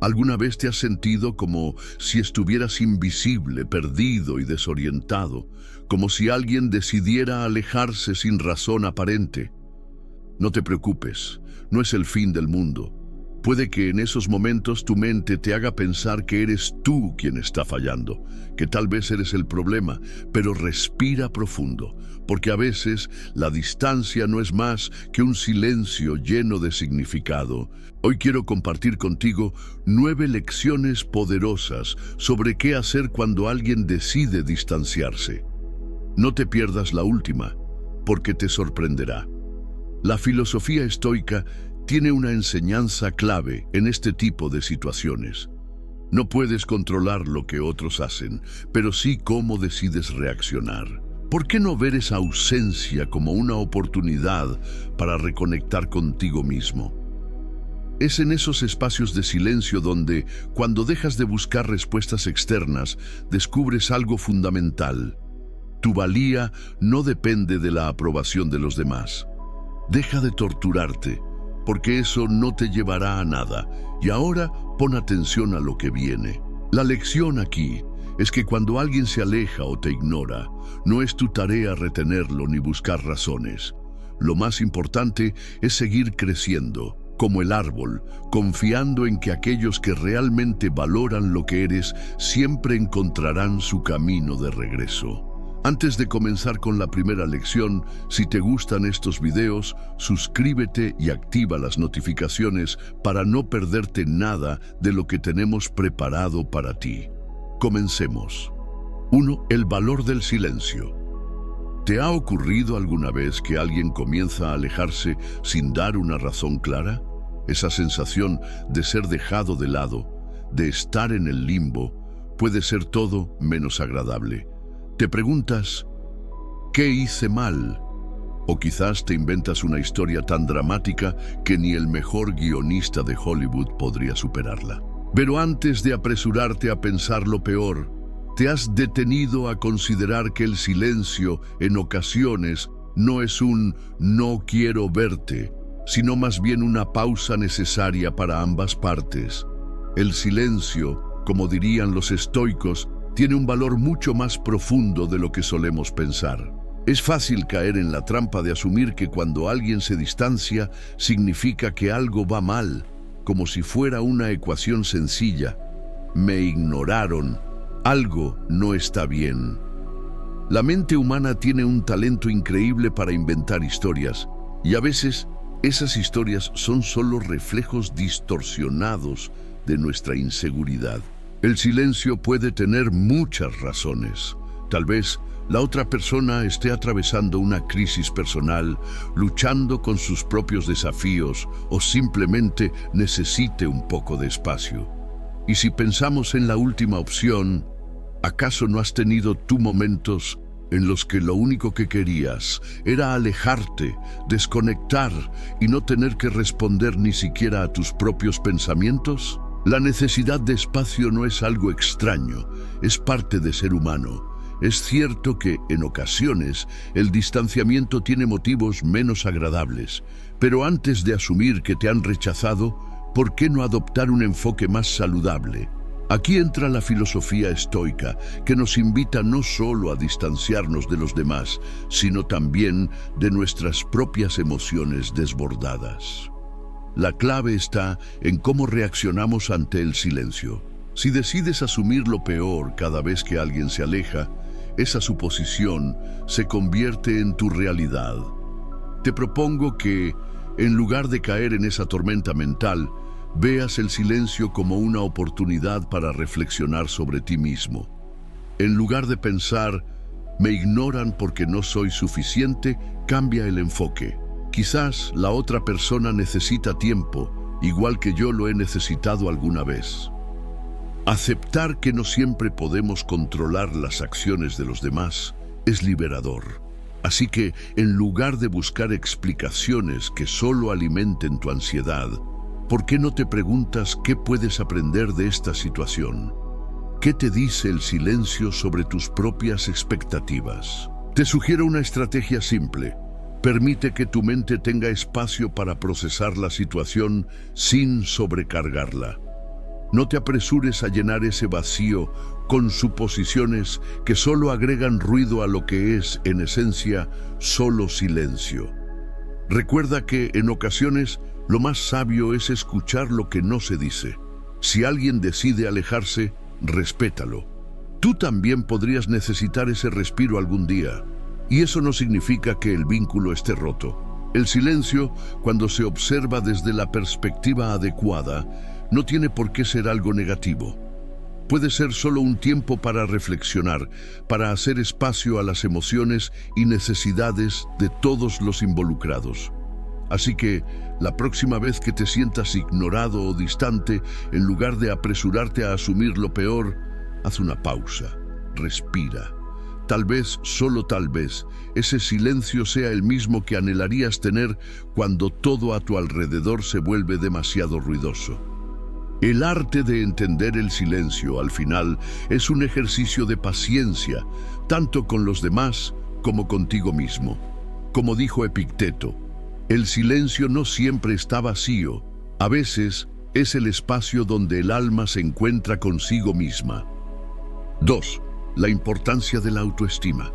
¿Alguna vez te has sentido como si estuvieras invisible, perdido y desorientado, como si alguien decidiera alejarse sin razón aparente? No te preocupes, no es el fin del mundo. Puede que en esos momentos tu mente te haga pensar que eres tú quien está fallando, que tal vez eres el problema, pero respira profundo, porque a veces la distancia no es más que un silencio lleno de significado. Hoy quiero compartir contigo 9 lecciones poderosas sobre qué hacer cuando alguien decide distanciarse. No te pierdas la última, porque te sorprenderá. La filosofía estoica tiene una enseñanza clave en este tipo de situaciones. No puedes controlar lo que otros hacen, pero sí cómo decides reaccionar. ¿Por qué no ver esa ausencia como una oportunidad para reconectar contigo mismo? Es en esos espacios de silencio donde, cuando dejas de buscar respuestas externas, descubres algo fundamental. Tu valía no depende de la aprobación de los demás. Deja de torturarte, porque eso no te llevará a nada. Y ahora pon atención a lo que viene. La lección aquí es que cuando alguien se aleja o te ignora, no es tu tarea retenerlo ni buscar razones. Lo más importante es seguir creciendo, como el árbol, confiando en que aquellos que realmente valoran lo que eres siempre encontrarán su camino de regreso. Antes de comenzar con la primera lección, si te gustan estos videos, suscríbete y activa las notificaciones para no perderte nada de lo que tenemos preparado para ti. Comencemos. 1. El valor del silencio. ¿Te ha ocurrido alguna vez que alguien comienza a alejarse sin dar una razón clara? Esa sensación de ser dejado de lado, de estar en el limbo, puede ser todo menos agradable. Te preguntas, ¿qué hice mal? O quizás te inventas una historia tan dramática que ni el mejor guionista de Hollywood podría superarla. Pero antes de apresurarte a pensar lo peor, ¿te has detenido a considerar que el silencio, en ocasiones, no es un "no quiero verte", sino más bien una pausa necesaria para ambas partes? El silencio, como dirían los estoicos, tiene un valor mucho más profundo de lo que solemos pensar. Es fácil caer en la trampa de asumir que cuando alguien se distancia, significa que algo va mal, como si fuera una ecuación sencilla. Me ignoraron, algo no está bien. La mente humana tiene un talento increíble para inventar historias, y a veces esas historias son solo reflejos distorsionados de nuestra inseguridad. El silencio puede tener muchas razones. Tal vez la otra persona esté atravesando una crisis personal, luchando con sus propios desafíos o simplemente necesite un poco de espacio. Y si pensamos en la última opción, ¿acaso no has tenido tú momentos en los que lo único que querías era alejarte, desconectar y no tener que responder ni siquiera a tus propios pensamientos? La necesidad de espacio no es algo extraño, es parte de ser humano. Es cierto que, en ocasiones, el distanciamiento tiene motivos menos agradables, pero antes de asumir que te han rechazado, ¿por qué no adoptar un enfoque más saludable? Aquí entra la filosofía estoica, que nos invita no solo a distanciarnos de los demás, sino también de nuestras propias emociones desbordadas. La clave está en cómo reaccionamos ante el silencio. Si decides asumir lo peor cada vez que alguien se aleja, esa suposición se convierte en tu realidad. Te propongo que, en lugar de caer en esa tormenta mental, veas el silencio como una oportunidad para reflexionar sobre ti mismo. En lugar de pensar, me ignoran porque no soy suficiente, cambia el enfoque. Quizás la otra persona necesita tiempo, igual que yo lo he necesitado alguna vez. Aceptar que no siempre podemos controlar las acciones de los demás es liberador. Así que, en lugar de buscar explicaciones que solo alimenten tu ansiedad, ¿por qué no te preguntas qué puedes aprender de esta situación? ¿Qué te dice el silencio sobre tus propias expectativas? Te sugiero una estrategia simple. Permite que tu mente tenga espacio para procesar la situación sin sobrecargarla. No te apresures a llenar ese vacío con suposiciones que solo agregan ruido a lo que es, en esencia, solo silencio. Recuerda que, en ocasiones, lo más sabio es escuchar lo que no se dice. Si alguien decide alejarse, respétalo. Tú también podrías necesitar ese respiro algún día, y eso no significa que el vínculo esté roto. El silencio, cuando se observa desde la perspectiva adecuada, no tiene por qué ser algo negativo. Puede ser solo un tiempo para reflexionar, para hacer espacio a las emociones y necesidades de todos los involucrados. Así que, la próxima vez que te sientas ignorado o distante, en lugar de apresurarte a asumir lo peor, haz una pausa, respira. Tal vez, solo tal vez, ese silencio sea el mismo que anhelarías tener cuando todo a tu alrededor se vuelve demasiado ruidoso. El arte de entender el silencio, al final, es un ejercicio de paciencia, tanto con los demás como contigo mismo. Como dijo Epicteto, el silencio no siempre está vacío, a veces es el espacio donde el alma se encuentra consigo misma. 2. La importancia de la autoestima.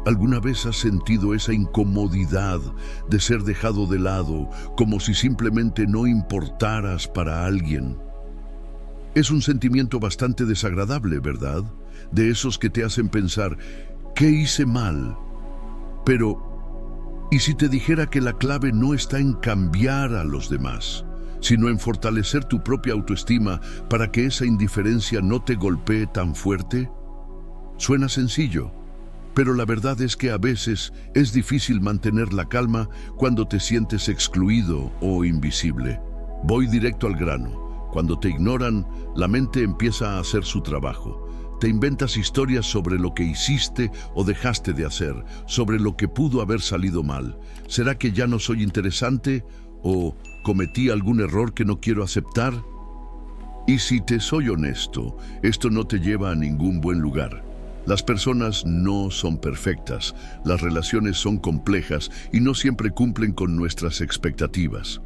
¿Alguna vez has sentido esa incomodidad de ser dejado de lado, como si simplemente no importaras para alguien? Es un sentimiento bastante desagradable, ¿verdad? De esos que te hacen pensar, ¿qué hice mal? Pero, ¿y si te dijera que la clave no está en cambiar a los demás, sino en fortalecer tu propia autoestima para que esa indiferencia no te golpee tan fuerte? Suena sencillo, pero la verdad es que a veces es difícil mantener la calma cuando te sientes excluido o invisible. Voy directo al grano. Cuando te ignoran, la mente empieza a hacer su trabajo. Te inventas historias sobre lo que hiciste o dejaste de hacer, sobre lo que pudo haber salido mal. ¿Será que ya no soy interesante? ¿O cometí algún error que no quiero aceptar? Y si te soy honesto, esto no te lleva a ningún buen lugar. Las personas no son perfectas, las relaciones son complejas y no siempre cumplen con nuestras expectativas.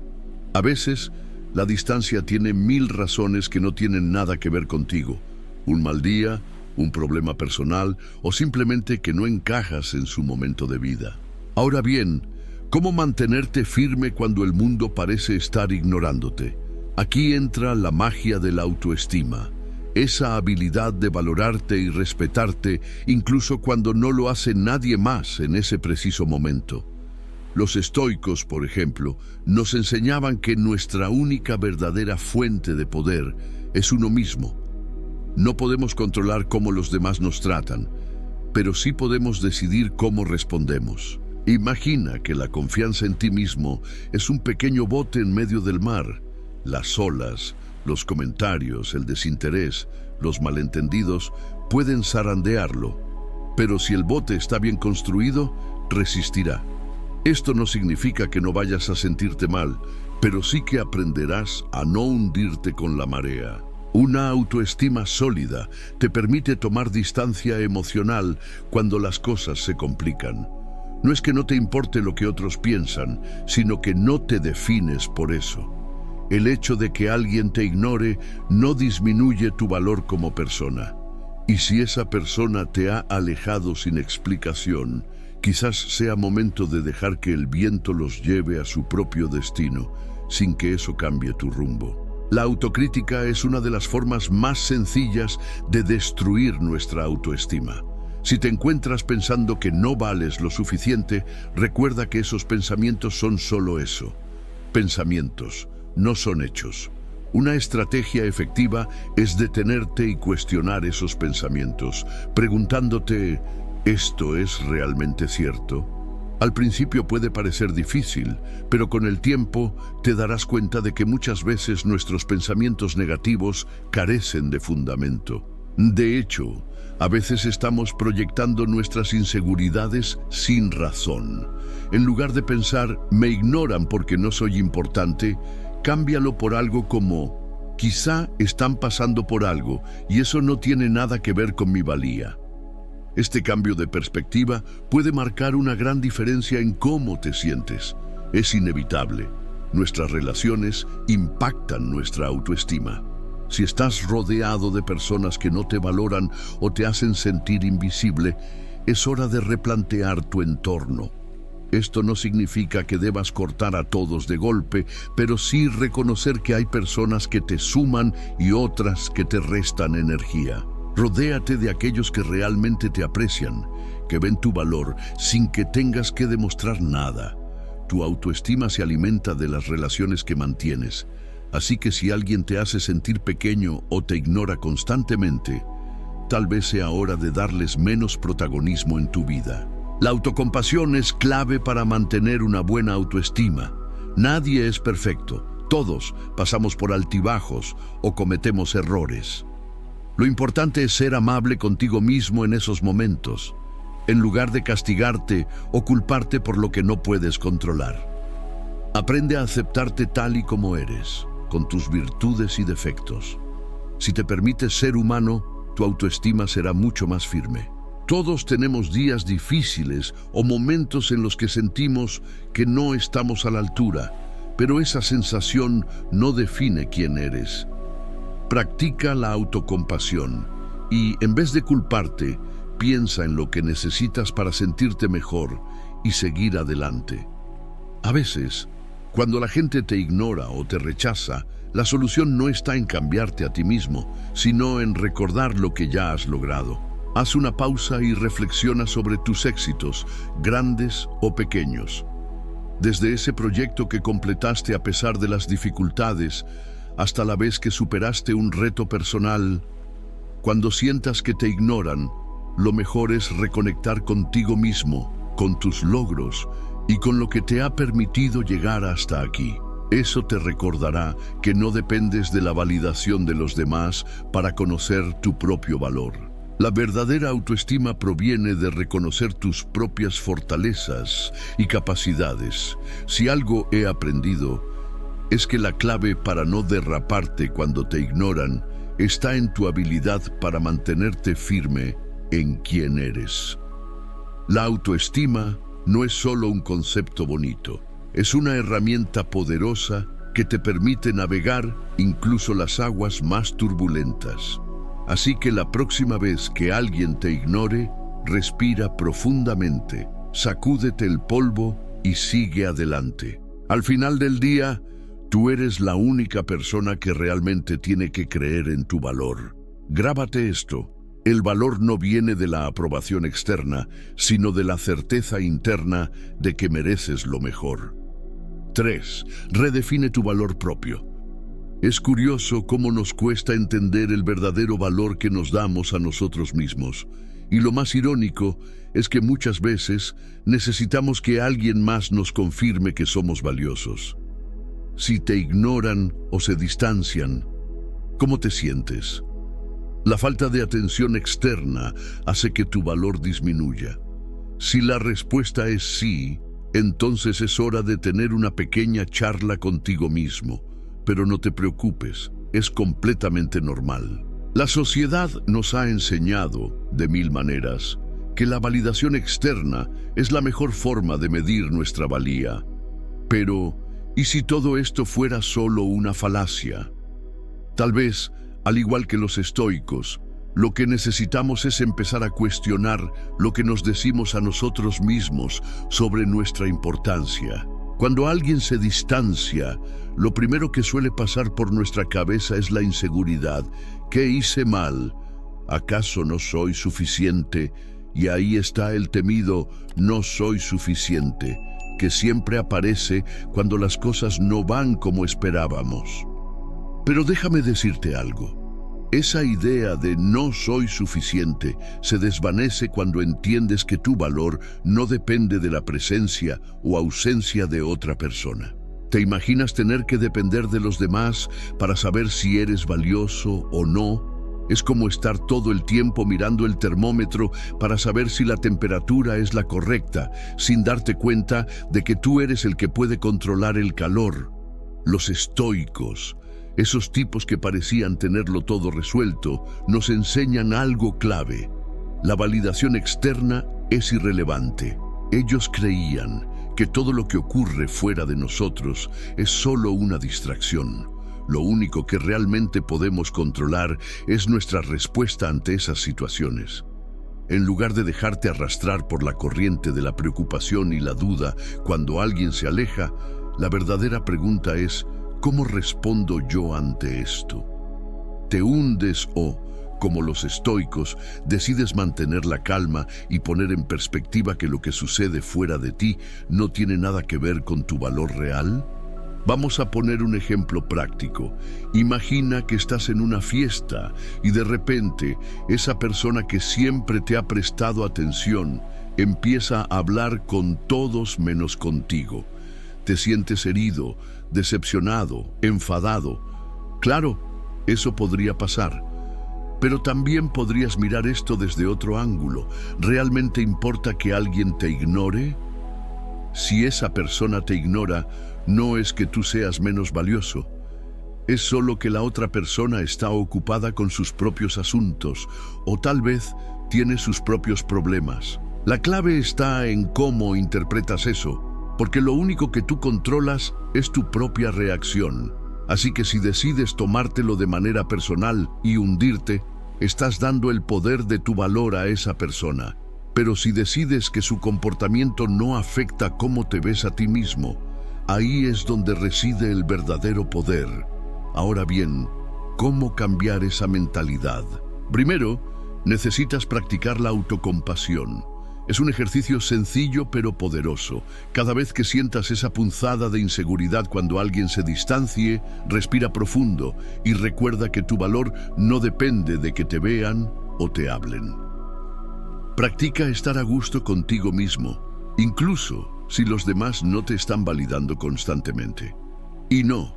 A veces, la distancia tiene 1000 razones que no tienen nada que ver contigo. Un mal día, un problema personal o simplemente que no encajas en su momento de vida. Ahora bien, ¿cómo mantenerte firme cuando el mundo parece estar ignorándote? Aquí entra la magia de la autoestima. Esa habilidad de valorarte y respetarte incluso cuando no lo hace nadie más en ese preciso momento. Los estoicos, por ejemplo, nos enseñaban que nuestra única verdadera fuente de poder es uno mismo. No podemos controlar cómo los demás nos tratan, pero sí podemos decidir cómo respondemos. Imagina que la confianza en ti mismo es un pequeño bote en medio del mar. Las olas, los comentarios, el desinterés, los malentendidos pueden zarandearlo, pero si el bote está bien construido, resistirá. Esto no significa que no vayas a sentirte mal, pero sí que aprenderás a no hundirte con la marea. Una autoestima sólida te permite tomar distancia emocional cuando las cosas se complican. No es que no te importe lo que otros piensan, sino que no te defines por eso. El hecho de que alguien te ignore no disminuye tu valor como persona. Y si esa persona te ha alejado sin explicación, quizás sea momento de dejar que el viento los lleve a su propio destino, sin que eso cambie tu rumbo. La autocrítica es una de las formas más sencillas de destruir nuestra autoestima. Si te encuentras pensando que no vales lo suficiente, recuerda que esos pensamientos son solo eso, pensamientos. No son hechos. Una estrategia efectiva es detenerte y cuestionar esos pensamientos, preguntándote, ¿esto es realmente cierto? Al principio puede parecer difícil, pero con el tiempo te darás cuenta de que muchas veces nuestros pensamientos negativos carecen de fundamento. De hecho, a veces estamos proyectando nuestras inseguridades sin razón. En lugar de pensar, me ignoran porque no soy importante, cámbialo por algo como, quizá están pasando por algo y eso no tiene nada que ver con mi valía. Este cambio de perspectiva puede marcar una gran diferencia en cómo te sientes. Es inevitable. Nuestras relaciones impactan nuestra autoestima. Si estás rodeado de personas que no te valoran o te hacen sentir invisible, es hora de replantear tu entorno. Esto no significa que debas cortar a todos de golpe, pero sí reconocer que hay personas que te suman y otras que te restan energía. Rodéate de aquellos que realmente te aprecian, que ven tu valor sin que tengas que demostrar nada. Tu autoestima se alimenta de las relaciones que mantienes. Así que si alguien te hace sentir pequeño o te ignora constantemente, tal vez sea hora de darles menos protagonismo en tu vida. La autocompasión es clave para mantener una buena autoestima. Nadie es perfecto. Todos pasamos por altibajos o cometemos errores. Lo importante es ser amable contigo mismo en esos momentos, en lugar de castigarte o culparte por lo que no puedes controlar. Aprende a aceptarte tal y como eres, con tus virtudes y defectos. Si te permites ser humano, tu autoestima será mucho más firme. Todos tenemos días difíciles o momentos en los que sentimos que no estamos a la altura, pero esa sensación no define quién eres. Practica la autocompasión y, en vez de culparte, piensa en lo que necesitas para sentirte mejor y seguir adelante. A veces, cuando la gente te ignora o te rechaza, la solución no está en cambiarte a ti mismo, sino en recordar lo que ya has logrado. Haz una pausa y reflexiona sobre tus éxitos, grandes o pequeños. Desde ese proyecto que completaste a pesar de las dificultades, hasta la vez que superaste un reto personal. Cuando sientas que te ignoran, lo mejor es reconectar contigo mismo, con tus logros y con lo que te ha permitido llegar hasta aquí. Eso te recordará que no dependes de la validación de los demás para conocer tu propio valor. La verdadera autoestima proviene de reconocer tus propias fortalezas y capacidades. Si algo he aprendido, es que la clave para no derraparte cuando te ignoran está en tu habilidad para mantenerte firme en quién eres. La autoestima no es solo un concepto bonito, es una herramienta poderosa que te permite navegar incluso las aguas más turbulentas. Así que la próxima vez que alguien te ignore, respira profundamente, sacúdete el polvo y sigue adelante. Al final del día, tú eres la única persona que realmente tiene que creer en tu valor. Grábate esto: el valor no viene de la aprobación externa, sino de la certeza interna de que mereces lo mejor. 3. Redefine tu valor propio. Es curioso cómo nos cuesta entender el verdadero valor que nos damos a nosotros mismos. Y lo más irónico es que muchas veces necesitamos que alguien más nos confirme que somos valiosos. Si te ignoran o se distancian, ¿cómo te sientes? La falta de atención externa hace que tu valor disminuya. Si la respuesta es sí, entonces es hora de tener una pequeña charla contigo mismo. Pero no te preocupes, es completamente normal. La sociedad nos ha enseñado, de mil maneras, que la validación externa es la mejor forma de medir nuestra valía. Pero, ¿y si todo esto fuera solo una falacia? Tal vez, al igual que los estoicos, lo que necesitamos es empezar a cuestionar lo que nos decimos a nosotros mismos sobre nuestra importancia. Cuando alguien se distancia, lo primero que suele pasar por nuestra cabeza es la inseguridad. ¿Qué hice mal? ¿Acaso no soy suficiente? Y ahí está el temido no soy suficiente, que siempre aparece cuando las cosas no van como esperábamos. Pero déjame decirte algo. Esa idea de no soy suficiente se desvanece cuando entiendes que tu valor no depende de la presencia o ausencia de otra persona. ¿Te imaginas tener que depender de los demás para saber si eres valioso o no? Es como estar todo el tiempo mirando el termómetro para saber si la temperatura es la correcta, sin darte cuenta de que tú eres el que puede controlar el calor. Los estoicos, esos tipos que parecían tenerlo todo resuelto, nos enseñan algo clave. La validación externa es irrelevante. Ellos creían que todo lo que ocurre fuera de nosotros es solo una distracción. Lo único que realmente podemos controlar es nuestra respuesta ante esas situaciones. En lugar de dejarte arrastrar por la corriente de la preocupación y la duda cuando alguien se aleja, la verdadera pregunta es, ¿cómo respondo yo ante esto? ¿Te hundes o, como los estoicos, decides mantener la calma y poner en perspectiva que lo que sucede fuera de ti no tiene nada que ver con tu valor real? Vamos a poner un ejemplo práctico. Imagina que estás en una fiesta y de repente esa persona que siempre te ha prestado atención empieza a hablar con todos menos contigo. Te sientes herido, decepcionado, enfadado. Claro, eso podría pasar. Pero también podrías mirar esto desde otro ángulo. ¿Realmente importa que alguien te ignore? Si esa persona te ignora, no es que tú seas menos valioso. Es solo que la otra persona está ocupada con sus propios asuntos o tal vez tiene sus propios problemas. La clave está en cómo interpretas eso, porque lo único que tú controlas es tu propia reacción. Así que si decides tomártelo de manera personal y hundirte, estás dando el poder de tu valor a esa persona. Pero si decides que su comportamiento no afecta cómo te ves a ti mismo, ahí es donde reside el verdadero poder. Ahora bien, ¿cómo cambiar esa mentalidad? Primero, necesitas practicar la autocompasión. Es un ejercicio sencillo pero poderoso. Cada vez que sientas esa punzada de inseguridad cuando alguien se distancie, respira profundo y recuerda que tu valor no depende de que te vean o te hablen. Practica estar a gusto contigo mismo, incluso si los demás no te están validando constantemente. Y no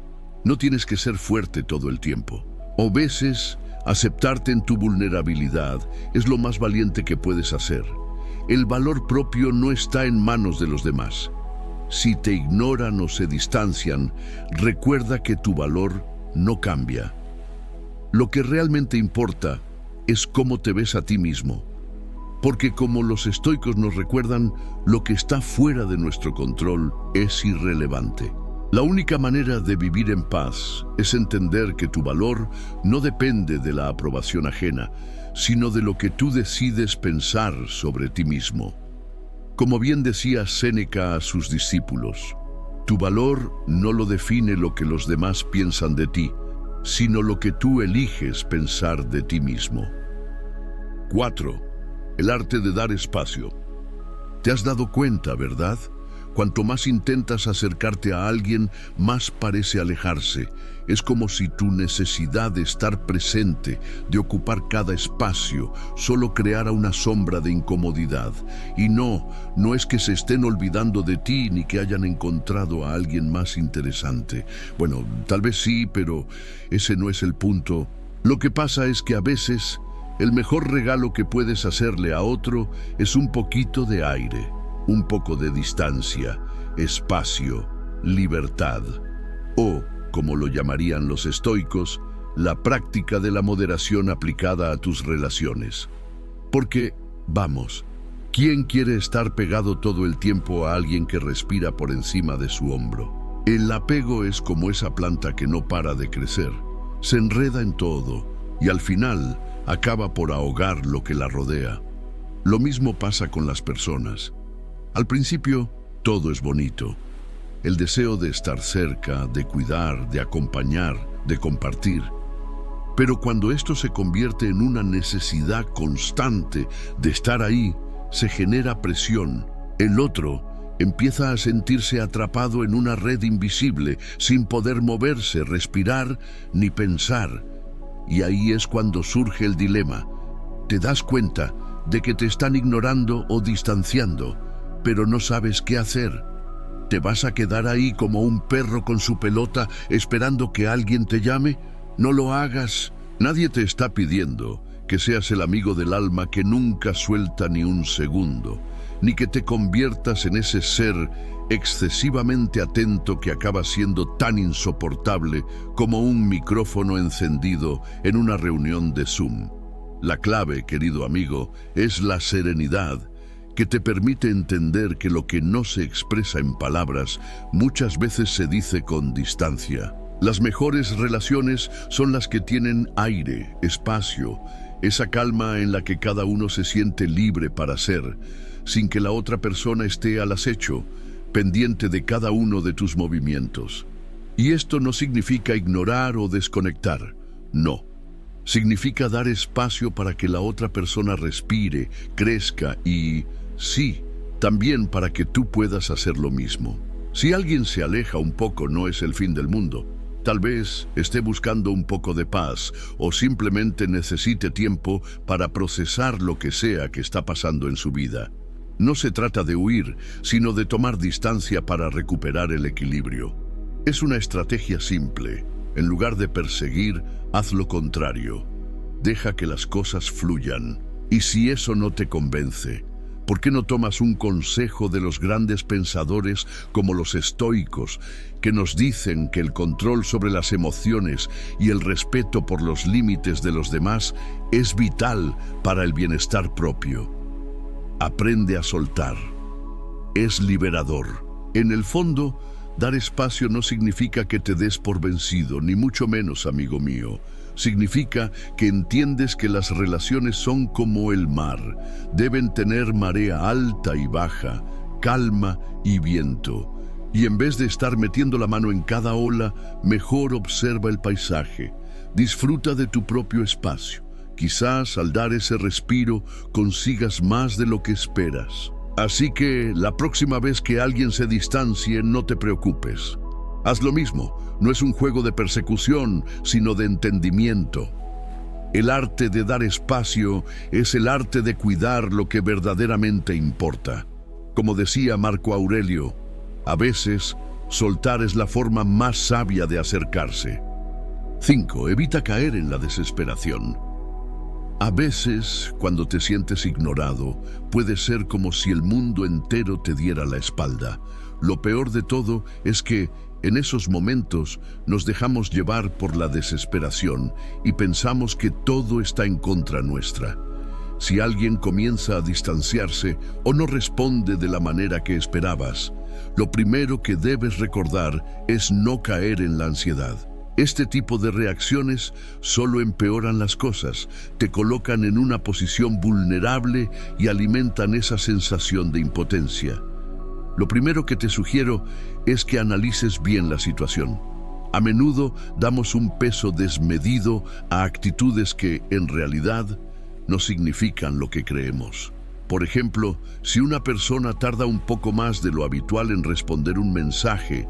tienes que ser fuerte todo el tiempo. A veces, aceptarte en tu vulnerabilidad es lo más valiente que puedes hacer. El valor propio no está en manos de los demás. Si te ignoran o se distancian, recuerda que tu valor no cambia. Lo que realmente importa es cómo te ves a ti mismo. Porque como los estoicos nos recuerdan, lo que está fuera de nuestro control es irrelevante. La única manera de vivir en paz es entender que tu valor no depende de la aprobación ajena, sino de lo que tú decides pensar sobre ti mismo. Como bien decía Séneca a sus discípulos, tu valor no lo define lo que los demás piensan de ti, sino lo que tú eliges pensar de ti mismo. 4. El arte de dar espacio. ¿Te has dado cuenta, verdad? Cuanto más intentas acercarte a alguien, más parece alejarse. Es como si tu necesidad de estar presente, de ocupar cada espacio, solo creara una sombra de incomodidad. Y no es que se estén olvidando de ti ni que hayan encontrado a alguien más interesante. Bueno, tal vez sí, pero ese no es el punto. Lo que pasa es que a veces el mejor regalo que puedes hacerle a otro es un poquito de aire. Un poco de distancia, espacio, libertad, o, como lo llamarían los estoicos, la práctica de la moderación aplicada a tus relaciones. Porque, vamos, ¿quién quiere estar pegado todo el tiempo a alguien que respira por encima de su hombro? El apego es como esa planta que no para de crecer, se enreda en todo y al final acaba por ahogar lo que la rodea. Lo mismo pasa con las personas. Al principio, todo es bonito. El deseo de estar cerca, de cuidar, de acompañar, de compartir. Pero cuando esto se convierte en una necesidad constante de estar ahí, se genera presión. El otro empieza a sentirse atrapado en una red invisible, sin poder moverse, respirar ni pensar. Y ahí es cuando surge el dilema. Te das cuenta de que te están ignorando o distanciando, pero no sabes qué hacer. ¿Te vas a quedar ahí como un perro con su pelota esperando que alguien te llame? No lo hagas. Nadie te está pidiendo que seas el amigo del alma que nunca suelta ni un segundo, ni que te conviertas en ese ser excesivamente atento que acaba siendo tan insoportable como un micrófono encendido en una reunión de Zoom. La clave, querido amigo, es la serenidad, que te permite entender que lo que no se expresa en palabras muchas veces se dice con distancia. Las mejores relaciones son las que tienen aire, espacio, esa calma en la que cada uno se siente libre para ser, sin que la otra persona esté al acecho, pendiente de cada uno de tus movimientos. Y esto no significa ignorar o desconectar, no. Significa dar espacio para que la otra persona respire, crezca y, sí, también para que tú puedas hacer lo mismo. Si alguien se aleja un poco, no es el fin del mundo. Tal vez esté buscando un poco de paz o simplemente necesite tiempo para procesar lo que sea que está pasando en su vida. No se trata de huir, sino de tomar distancia para recuperar el equilibrio. Es una estrategia simple. En lugar de perseguir, haz lo contrario. Deja que las cosas fluyan. Y si eso no te convence, ¿por qué no tomas un consejo de los grandes pensadores como los estoicos, que nos dicen que el control sobre las emociones y el respeto por los límites de los demás es vital para el bienestar propio? Aprende a soltar. Es liberador. En el fondo, dar espacio no significa que te des por vencido, ni mucho menos, amigo mío. Significa que entiendes que las relaciones son como el mar. Deben tener marea alta y baja, calma y viento. Y en vez de estar metiendo la mano en cada ola, mejor observa el paisaje. Disfruta de tu propio espacio. Quizás al dar ese respiro consigas más de lo que esperas. Así que la próxima vez que alguien se distancie, no te preocupes. Haz lo mismo. No es un juego de persecución, sino de entendimiento. El arte de dar espacio es el arte de cuidar lo que verdaderamente importa. Como decía Marco Aurelio, a veces soltar es la forma más sabia de acercarse. 5. Evita caer en la desesperación. A veces, cuando te sientes ignorado, puede ser como si el mundo entero te diera la espalda. Lo peor de todo es que, en esos momentos, nos dejamos llevar por la desesperación y pensamos que todo está en contra nuestra. Si alguien comienza a distanciarse o no responde de la manera que esperabas, lo primero que debes recordar es no caer en la ansiedad. Este tipo de reacciones solo empeoran las cosas, te colocan en una posición vulnerable y alimentan esa sensación de impotencia. Lo primero que te sugiero es que analices bien la situación. A menudo damos un peso desmedido a actitudes que, en realidad, no significan lo que creemos. Por ejemplo, si una persona tarda un poco más de lo habitual en responder un mensaje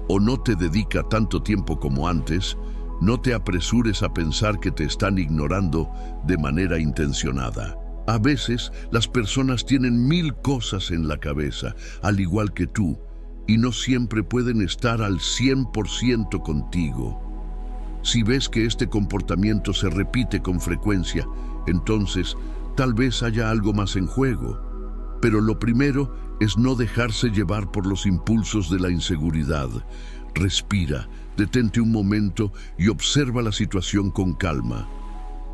o no te dedica tanto tiempo como antes, no te apresures a pensar que te están ignorando de manera intencionada. A veces, las personas tienen 1000 cosas en la cabeza, al igual que tú, y no siempre pueden estar al 100% contigo. Si ves que este comportamiento se repite con frecuencia, entonces tal vez haya algo más en juego. Pero lo primero es no dejarse llevar por los impulsos de la inseguridad. Respira, detente un momento y observa la situación con calma.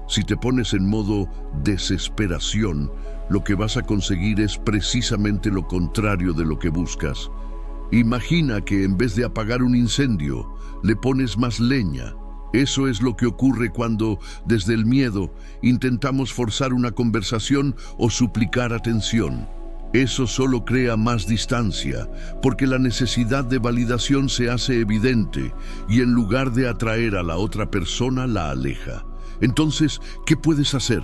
Si te pones en modo desesperación, lo que vas a conseguir es precisamente lo contrario de lo que buscas. Imagina que en vez de apagar un incendio, le pones más leña. Eso es lo que ocurre cuando, desde el miedo, intentamos forzar una conversación o suplicar atención. Eso solo crea más distancia, porque la necesidad de validación se hace evidente y en lugar de atraer a la otra persona, la aleja. Entonces, ¿qué puedes hacer?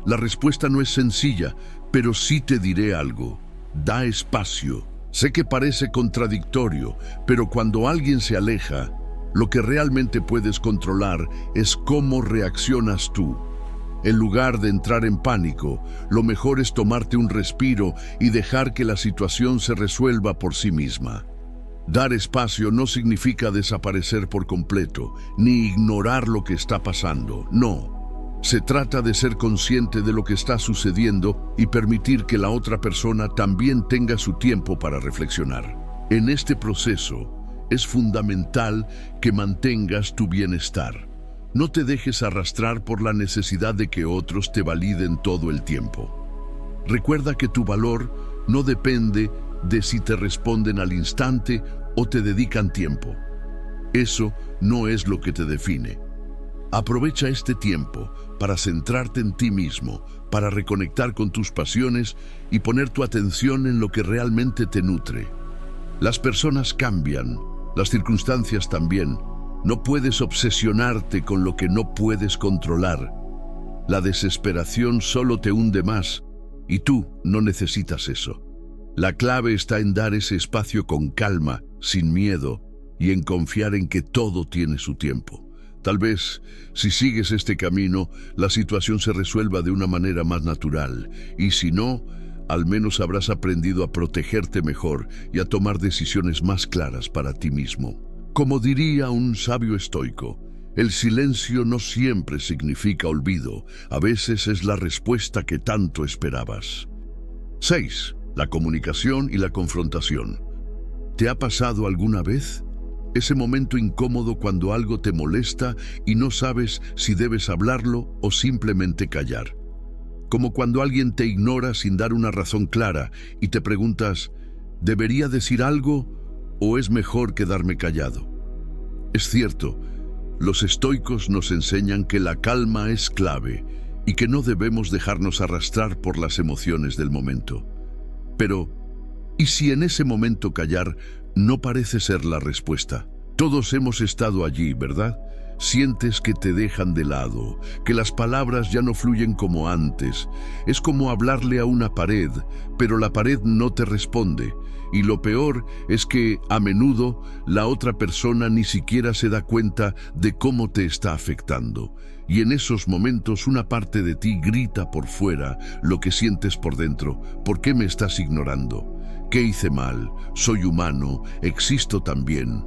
La respuesta no es sencilla, pero sí te diré algo. Da espacio. Sé que parece contradictorio, pero cuando alguien se aleja, lo que realmente puedes controlar es cómo reaccionas tú. En lugar de entrar en pánico, lo mejor es tomarte un respiro y dejar que la situación se resuelva por sí misma. Dar espacio no significa desaparecer por completo, ni ignorar lo que está pasando, no. Se trata de ser consciente de lo que está sucediendo y permitir que la otra persona también tenga su tiempo para reflexionar. En este proceso, es fundamental que mantengas tu bienestar. No te dejes arrastrar por la necesidad de que otros te validen todo el tiempo. Recuerda que tu valor no depende de si te responden al instante o te dedican tiempo. Eso no es lo que te define. Aprovecha este tiempo para centrarte en ti mismo, para reconectar con tus pasiones y poner tu atención en lo que realmente te nutre. Las personas cambian, las circunstancias también. No puedes obsesionarte con lo que no puedes controlar. La desesperación solo te hunde más, y tú no necesitas eso. La clave está en dar ese espacio con calma, sin miedo, y en confiar en que todo tiene su tiempo. Tal vez, si sigues este camino, la situación se resuelva de una manera más natural, y si no, al menos habrás aprendido a protegerte mejor y a tomar decisiones más claras para ti mismo. Como diría un sabio estoico, el silencio no siempre significa olvido, a veces es la respuesta que tanto esperabas. 6. La comunicación y la confrontación. ¿Te ha pasado alguna vez? Ese momento incómodo cuando algo te molesta y no sabes si debes hablarlo o simplemente callar. Como cuando alguien te ignora sin dar una razón clara y te preguntas, ¿debería decir algo o es mejor quedarme callado? Es cierto, los estoicos nos enseñan que la calma es clave y que no debemos dejarnos arrastrar por las emociones del momento. Pero, ¿y si en ese momento callar no parece ser la respuesta? Todos hemos estado allí, ¿verdad? Sientes que te dejan de lado, que las palabras ya no fluyen como antes. Es como hablarle a una pared, pero la pared no te responde. Y lo peor es que, a menudo, la otra persona ni siquiera se da cuenta de cómo te está afectando. Y en esos momentos una parte de ti grita por fuera lo que sientes por dentro. ¿Por qué me estás ignorando? ¿Qué hice mal? Soy humano, existo también.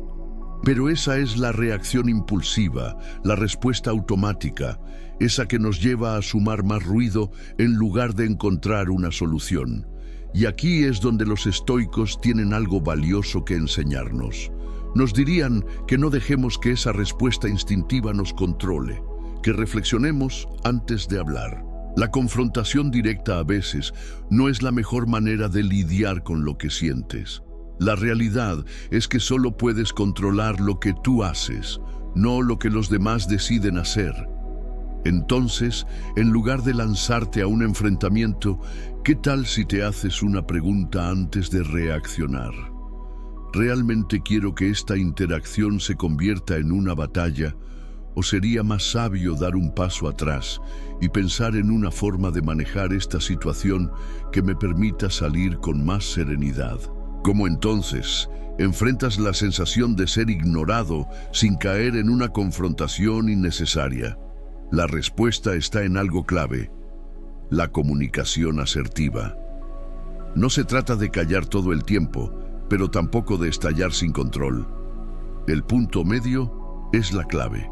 Pero esa es la reacción impulsiva, la respuesta automática, esa que nos lleva a sumar más ruido en lugar de encontrar una solución. Y aquí es donde los estoicos tienen algo valioso que enseñarnos. Nos dirían que no dejemos que esa respuesta instintiva nos controle, que reflexionemos antes de hablar. La confrontación directa a veces no es la mejor manera de lidiar con lo que sientes. La realidad es que solo puedes controlar lo que tú haces, no lo que los demás deciden hacer. Entonces, en lugar de lanzarte a un enfrentamiento, ¿qué tal si te haces una pregunta antes de reaccionar? ¿Realmente quiero que esta interacción se convierta en una batalla? ¿O sería más sabio dar un paso atrás y pensar en una forma de manejar esta situación que me permita salir con más serenidad? ¿Cómo entonces enfrentas la sensación de ser ignorado sin caer en una confrontación innecesaria? La respuesta está en algo clave: la comunicación asertiva. No se trata de callar todo el tiempo, pero tampoco de estallar sin control. El punto medio es la clave.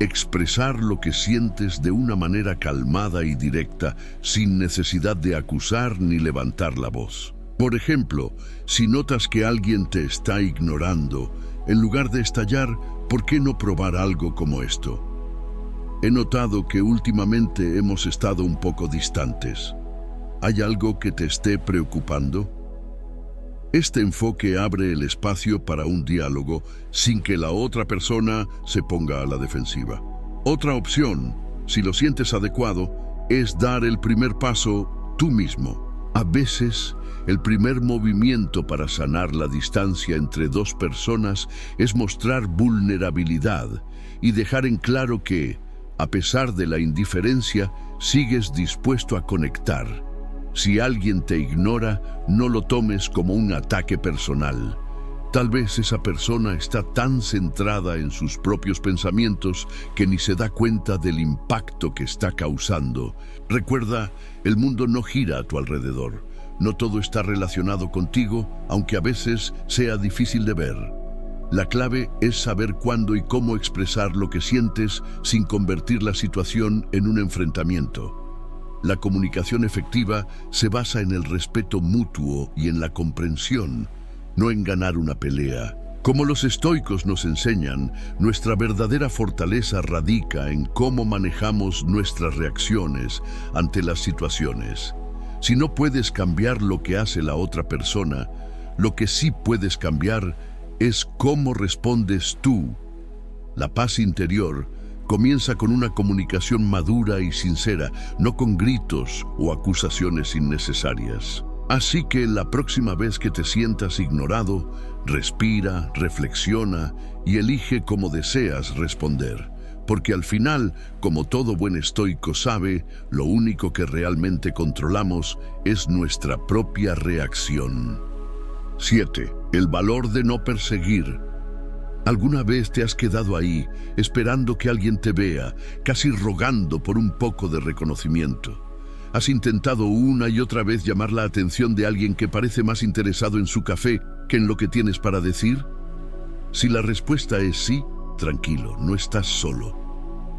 Expresar lo que sientes de una manera calmada y directa, sin necesidad de acusar ni levantar la voz. Por ejemplo, si notas que alguien te está ignorando, en lugar de estallar, ¿por qué no probar algo como esto? He notado que últimamente hemos estado un poco distantes. ¿Hay algo que te esté preocupando? Este enfoque abre el espacio para un diálogo sin que la otra persona se ponga a la defensiva. Otra opción, si lo sientes adecuado, es dar el primer paso tú mismo. A veces, el primer movimiento para sanar la distancia entre dos personas es mostrar vulnerabilidad y dejar en claro que, a pesar de la indiferencia, sigues dispuesto a conectar. Si alguien te ignora, no lo tomes como un ataque personal. Tal vez esa persona está tan centrada en sus propios pensamientos que ni se da cuenta del impacto que está causando. Recuerda, el mundo no gira a tu alrededor. No todo está relacionado contigo, aunque a veces sea difícil de ver. La clave es saber cuándo y cómo expresar lo que sientes sin convertir la situación en un enfrentamiento. La comunicación efectiva se basa en el respeto mutuo y en la comprensión, no en ganar una pelea. Como los estoicos nos enseñan, nuestra verdadera fortaleza radica en cómo manejamos nuestras reacciones ante las situaciones. Si no puedes cambiar lo que hace la otra persona, lo que sí puedes cambiar es cómo respondes tú. La paz interior comienza con una comunicación madura y sincera, no con gritos o acusaciones innecesarias. Así que la próxima vez que te sientas ignorado, respira, reflexiona y elige cómo deseas responder. Porque al final, como todo buen estoico sabe, lo único que realmente controlamos es nuestra propia reacción. 7. El valor de no perseguir. ¿Alguna vez te has quedado ahí, esperando que alguien te vea, casi rogando por un poco de reconocimiento? ¿Has intentado una y otra vez llamar la atención de alguien que parece más interesado en su café que en lo que tienes para decir? Si la respuesta es sí, tranquilo, no estás solo.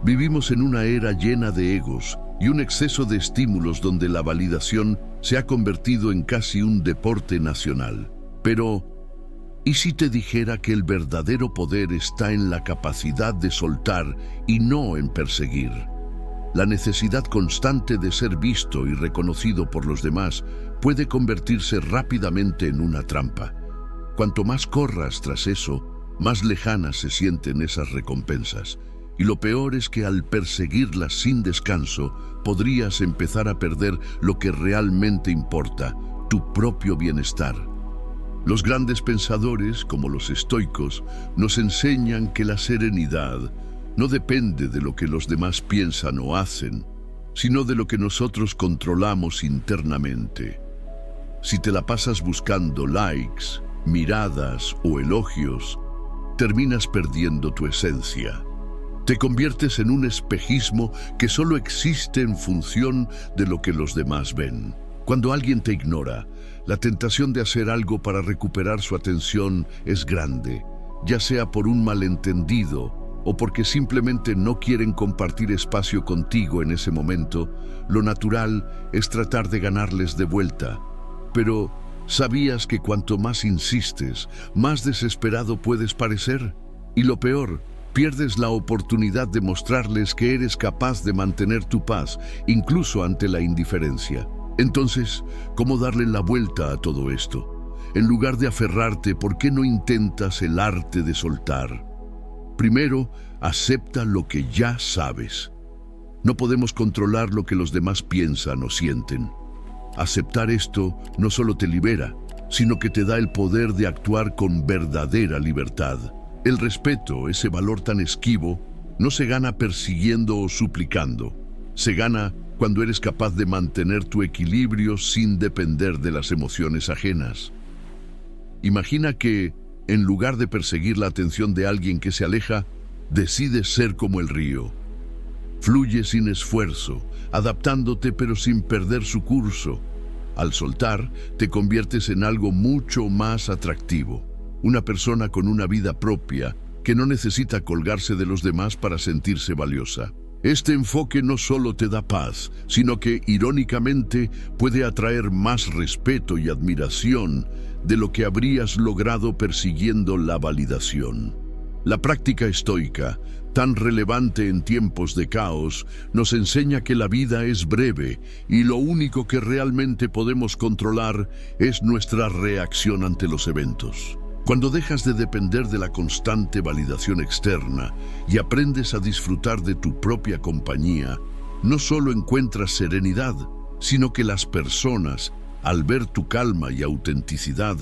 Vivimos en una era llena de egos y un exceso de estímulos donde la validación se ha convertido en casi un deporte nacional. Pero, ¿y si te dijera que el verdadero poder está en la capacidad de soltar y no en perseguir? La necesidad constante de ser visto y reconocido por los demás puede convertirse rápidamente en una trampa. Cuanto más corras tras eso, más lejanas se sienten esas recompensas. Y lo peor es que al perseguirlas sin descanso, podrías empezar a perder lo que realmente importa, tu propio bienestar. Los grandes pensadores, como los estoicos, nos enseñan que la serenidad no depende de lo que los demás piensan o hacen, sino de lo que nosotros controlamos internamente. Si te la pasas buscando likes, miradas o elogios, terminas perdiendo tu esencia. Te conviertes en un espejismo que solo existe en función de lo que los demás ven. Cuando alguien te ignora, la tentación de hacer algo para recuperar su atención es grande, ya sea por un malentendido o porque simplemente no quieren compartir espacio contigo en ese momento. Lo natural es tratar de ganarles de vuelta. Pero, ¿sabías que cuanto más insistes, más desesperado puedes parecer? Y lo peor, pierdes la oportunidad de mostrarles que eres capaz de mantener tu paz, incluso ante la indiferencia. Entonces, ¿cómo darle la vuelta a todo esto? En lugar de aferrarte, ¿por qué no intentas el arte de soltar? Primero, acepta lo que ya sabes. No podemos controlar lo que los demás piensan o sienten. Aceptar esto no solo te libera, sino que te da el poder de actuar con verdadera libertad. El respeto, ese valor tan esquivo, no se gana persiguiendo o suplicando. Se gana cuando eres capaz de mantener tu equilibrio sin depender de las emociones ajenas. Imagina que, en lugar de perseguir la atención de alguien que se aleja, decides ser como el río. Fluye sin esfuerzo, adaptándote pero sin perder su curso. Al soltar, te conviertes en algo mucho más atractivo. Una persona con una vida propia que no necesita colgarse de los demás para sentirse valiosa. Este enfoque no solo te da paz, sino que, irónicamente, puede atraer más respeto y admiración de lo que habrías logrado persiguiendo la validación. La práctica estoica, tan relevante en tiempos de caos, nos enseña que la vida es breve y lo único que realmente podemos controlar es nuestra reacción ante los eventos. Cuando dejas de depender de la constante validación externa y aprendes a disfrutar de tu propia compañía, no solo encuentras serenidad, sino que las personas, al ver tu calma y autenticidad,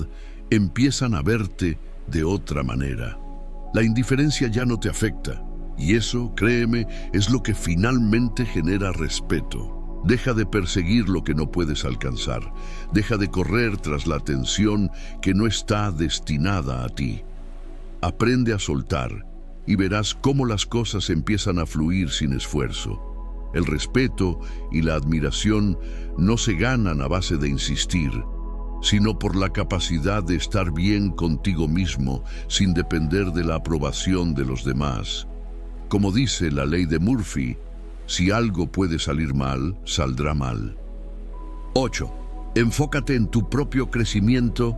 empiezan a verte de otra manera. La indiferencia ya no te afecta, y eso, créeme, es lo que finalmente genera respeto. Deja de perseguir lo que no puedes alcanzar. Deja de correr tras la atención que no está destinada a ti. Aprende a soltar y verás cómo las cosas empiezan a fluir sin esfuerzo. El respeto y la admiración no se ganan a base de insistir, sino por la capacidad de estar bien contigo mismo sin depender de la aprobación de los demás. Como dice la ley de Murphy, si algo puede salir mal, saldrá mal. 8. Enfócate en tu propio crecimiento.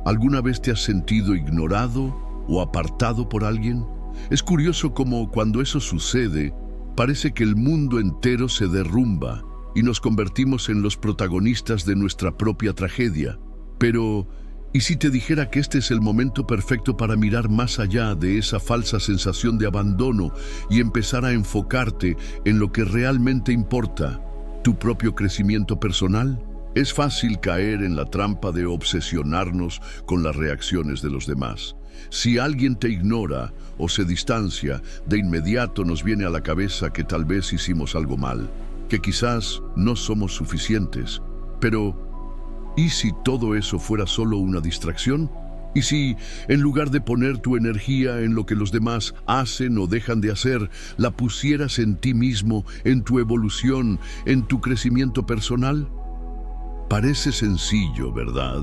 ¿Alguna vez te has sentido ignorado o apartado por alguien? Es curioso cómo cuando eso sucede, parece que el mundo entero se derrumba y nos convertimos en los protagonistas de nuestra propia tragedia. Pero, ¿Y si te dijera que este es el momento perfecto para mirar más allá de esa falsa sensación de abandono y empezar a enfocarte en lo que realmente importa, tu propio crecimiento personal? Es fácil caer en la trampa de obsesionarnos con las reacciones de los demás. Si alguien te ignora o se distancia, de inmediato nos viene a la cabeza que tal vez hicimos algo mal, que quizás no somos suficientes. Pero, ¿y si todo eso fuera solo una distracción? ¿Y si, en lugar de poner tu energía en lo que los demás hacen o dejan de hacer, la pusieras en ti mismo, en tu evolución, en tu crecimiento personal? Parece sencillo, ¿verdad?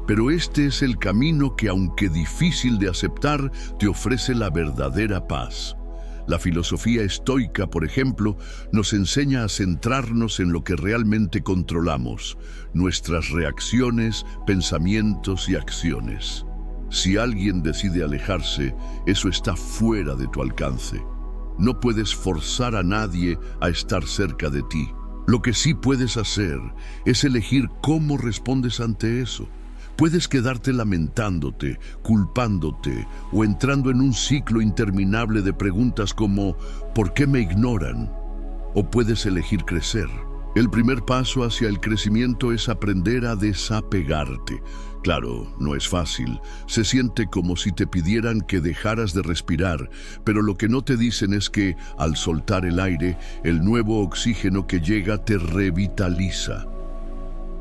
Pero este es el camino que, aunque difícil de aceptar, te ofrece la verdadera paz. La filosofía estoica, por ejemplo, nos enseña a centrarnos en lo que realmente controlamos, nuestras reacciones, pensamientos y acciones. Si alguien decide alejarse, eso está fuera de tu alcance. No puedes forzar a nadie a estar cerca de ti. Lo que sí puedes hacer es elegir cómo respondes ante eso. Puedes quedarte lamentándote, culpándote o entrando en un ciclo interminable de preguntas como ¿por qué me ignoran? O puedes elegir crecer. El primer paso hacia el crecimiento es aprender a desapegarte. Claro, no es fácil. Se siente como si te pidieran que dejaras de respirar, pero lo que no te dicen es que, al soltar el aire, el nuevo oxígeno que llega te revitaliza.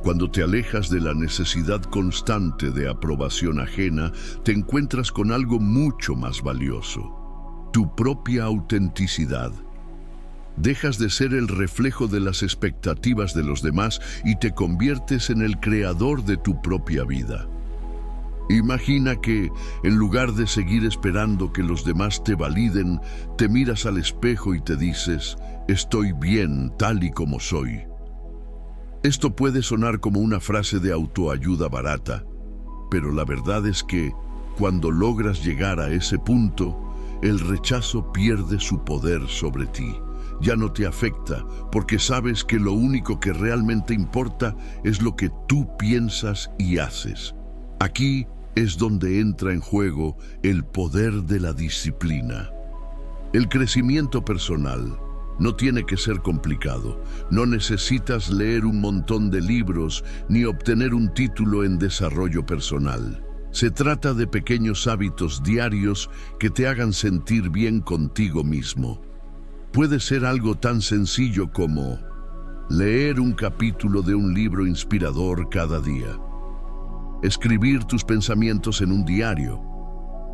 Cuando te alejas de la necesidad constante de aprobación ajena, te encuentras con algo mucho más valioso: tu propia autenticidad. Dejas de ser el reflejo de las expectativas de los demás y te conviertes en el creador de tu propia vida. Imagina que, en lugar de seguir esperando que los demás te validen, te miras al espejo y te dices: estoy bien tal y como soy. Esto puede sonar como una frase de autoayuda barata, pero la verdad es que, cuando logras llegar a ese punto, el rechazo pierde su poder sobre ti. Ya no te afecta, porque sabes que lo único que realmente importa es lo que tú piensas y haces. Aquí es donde entra en juego el poder de la disciplina. El crecimiento personal no tiene que ser complicado. No necesitas leer un montón de libros ni obtener un título en desarrollo personal. Se trata de pequeños hábitos diarios que te hagan sentir bien contigo mismo. Puede ser algo tan sencillo como leer un capítulo de un libro inspirador cada día, escribir tus pensamientos en un diario,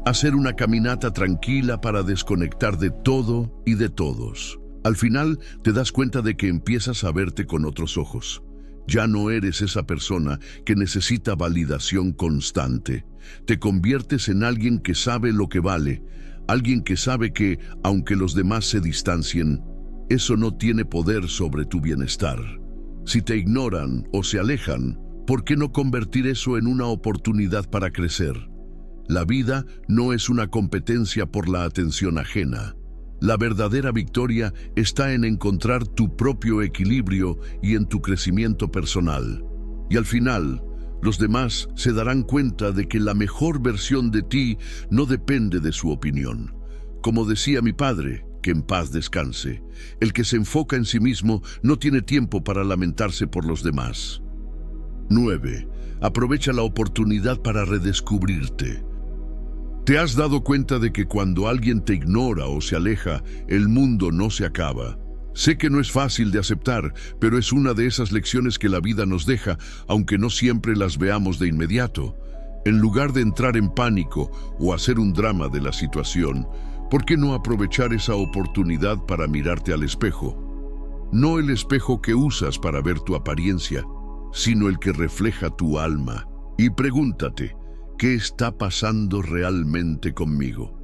hacer una caminata tranquila para desconectar de todo y de todos. Al final te das cuenta de que empiezas a verte con otros ojos. Ya no eres esa persona que necesita validación constante. Te conviertes en alguien que sabe lo que vale, alguien que sabe que, aunque los demás se distancien, eso no tiene poder sobre tu bienestar. Si te ignoran o se alejan, ¿por qué no convertir eso en una oportunidad para crecer? La vida no es una competencia por la atención ajena. La verdadera victoria está en encontrar tu propio equilibrio y en tu crecimiento personal. Y al final, los demás se darán cuenta de que la mejor versión de ti no depende de su opinión. Como decía mi padre, que en paz descanse, el que se enfoca en sí mismo no tiene tiempo para lamentarse por los demás. 9. Aprovecha la oportunidad para redescubrirte. ¿Te has dado cuenta de que cuando alguien te ignora o se aleja, el mundo no se acaba? Sé que no es fácil de aceptar, pero es una de esas lecciones que la vida nos deja, aunque no siempre las veamos de inmediato. En lugar de entrar en pánico o hacer un drama de la situación, ¿por qué no aprovechar esa oportunidad para mirarte al espejo? No el espejo que usas para ver tu apariencia, sino el que refleja tu alma. Y pregúntate, ¿qué está pasando realmente conmigo?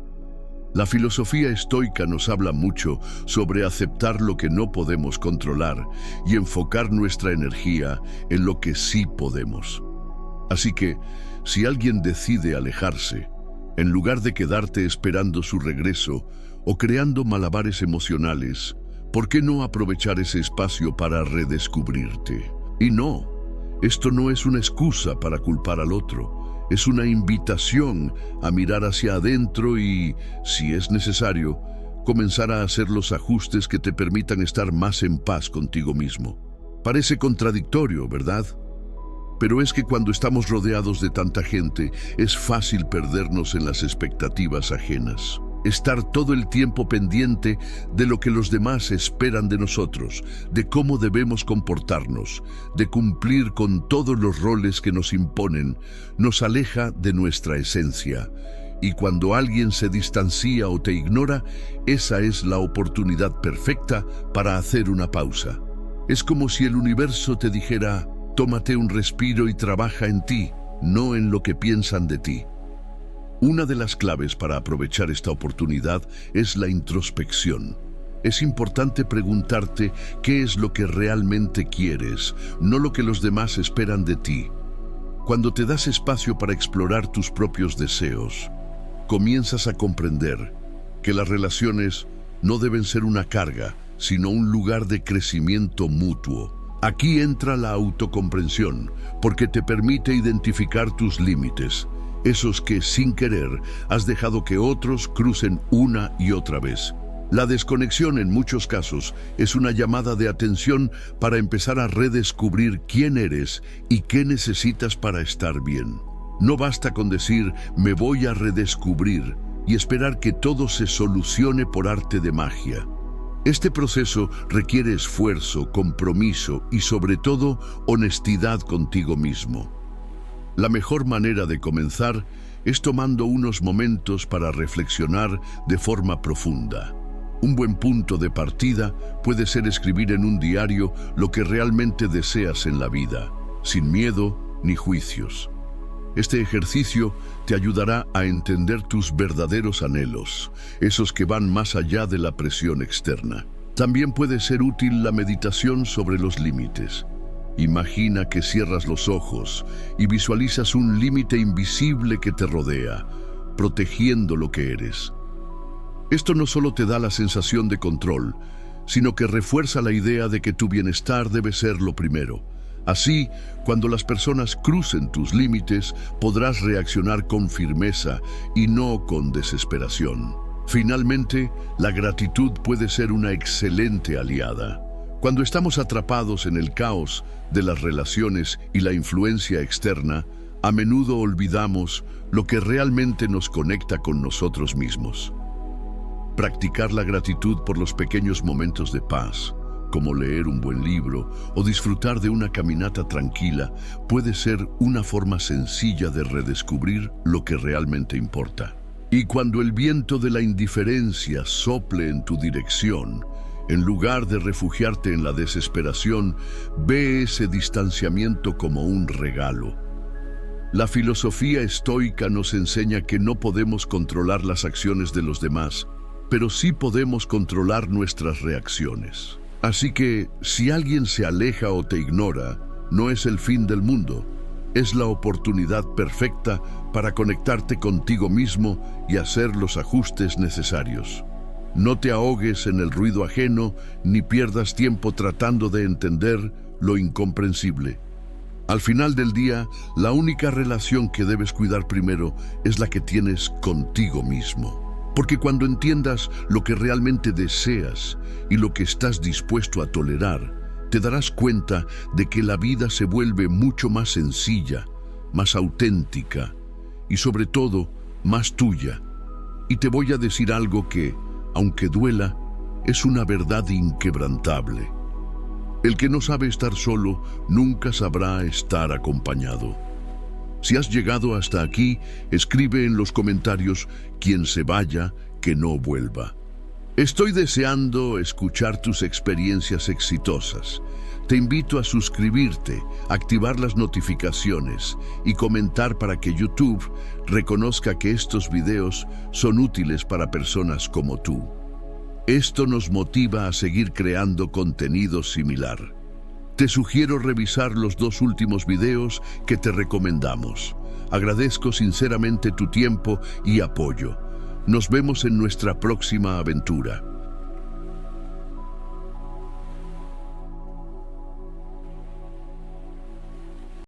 La filosofía estoica nos habla mucho sobre aceptar lo que no podemos controlar y enfocar nuestra energía en lo que sí podemos. Así que, si alguien decide alejarse, en lugar de quedarte esperando su regreso o creando malabares emocionales, ¿por qué no aprovechar ese espacio para redescubrirte? Y no, esto no es una excusa para culpar al otro. Es una invitación a mirar hacia adentro y, si es necesario, comenzar a hacer los ajustes que te permitan estar más en paz contigo mismo. Parece contradictorio, ¿verdad? Pero es que cuando estamos rodeados de tanta gente, es fácil perdernos en las expectativas ajenas. Estar todo el tiempo pendiente de lo que los demás esperan de nosotros, de cómo debemos comportarnos, de cumplir con todos los roles que nos imponen, nos aleja de nuestra esencia. Y cuando alguien se distancia o te ignora, esa es la oportunidad perfecta para hacer una pausa. Es como si el universo te dijera: tómate un respiro y trabaja en ti, no en lo que piensan de ti. Una de las claves para aprovechar esta oportunidad es la introspección. Es importante preguntarte qué es lo que realmente quieres, no lo que los demás esperan de ti. Cuando te das espacio para explorar tus propios deseos, comienzas a comprender que las relaciones no deben ser una carga, sino un lugar de crecimiento mutuo. Aquí entra la autocomprensión, porque te permite identificar tus límites, esos que sin querer has dejado que otros crucen una y otra vez. La desconexión en muchos casos es una llamada de atención para empezar a redescubrir quién eres y qué necesitas para estar bien. No basta con decir me voy a redescubrir y esperar que todo se solucione por arte de magia. Este proceso requiere esfuerzo, compromiso y sobre todo honestidad contigo mismo. La mejor manera de comenzar es tomando unos momentos para reflexionar de forma profunda. Un buen punto de partida puede ser escribir en un diario lo que realmente deseas en la vida, sin miedo ni juicios. Este ejercicio te ayudará a entender tus verdaderos anhelos, esos que van más allá de la presión externa. También puede ser útil la meditación sobre los límites. Imagina que cierras los ojos y visualizas un límite invisible que te rodea, protegiendo lo que eres. Esto no solo te da la sensación de control, sino que refuerza la idea de que tu bienestar debe ser lo primero. Así, cuando las personas crucen tus límites, podrás reaccionar con firmeza y no con desesperación. Finalmente, la gratitud puede ser una excelente aliada. Cuando estamos atrapados en el caos de las relaciones y la influencia externa, a menudo olvidamos lo que realmente nos conecta con nosotros mismos. Practicar la gratitud por los pequeños momentos de paz, como leer un buen libro o disfrutar de una caminata tranquila, puede ser una forma sencilla de redescubrir lo que realmente importa. Y cuando el viento de la indiferencia sople en tu dirección, en lugar de refugiarte en la desesperación, ve ese distanciamiento como un regalo. La filosofía estoica nos enseña que no podemos controlar las acciones de los demás, pero sí podemos controlar nuestras reacciones. Así que, si alguien se aleja o te ignora, no es el fin del mundo. Es la oportunidad perfecta para conectarte contigo mismo y hacer los ajustes necesarios. No te ahogues en el ruido ajeno ni pierdas tiempo tratando de entender lo incomprensible. Al final del día, la única relación que debes cuidar primero es la que tienes contigo mismo. Porque cuando entiendas lo que realmente deseas y lo que estás dispuesto a tolerar, te darás cuenta de que la vida se vuelve mucho más sencilla, más auténtica y sobre todo más tuya. Y te voy a decir algo que, aunque duela, es una verdad inquebrantable. El que no sabe estar solo nunca sabrá estar acompañado. Si has llegado hasta aquí, escribe en los comentarios: quien se vaya, que no vuelva. Estoy deseando escuchar tus experiencias exitosas. Te invito a suscribirte, activar las notificaciones y comentar para que YouTube reconozca que estos videos son útiles para personas como tú. Esto nos motiva a seguir creando contenido similar. Te sugiero revisar los 2 últimos videos que te recomendamos. Agradezco sinceramente tu tiempo y apoyo. Nos vemos en nuestra próxima aventura.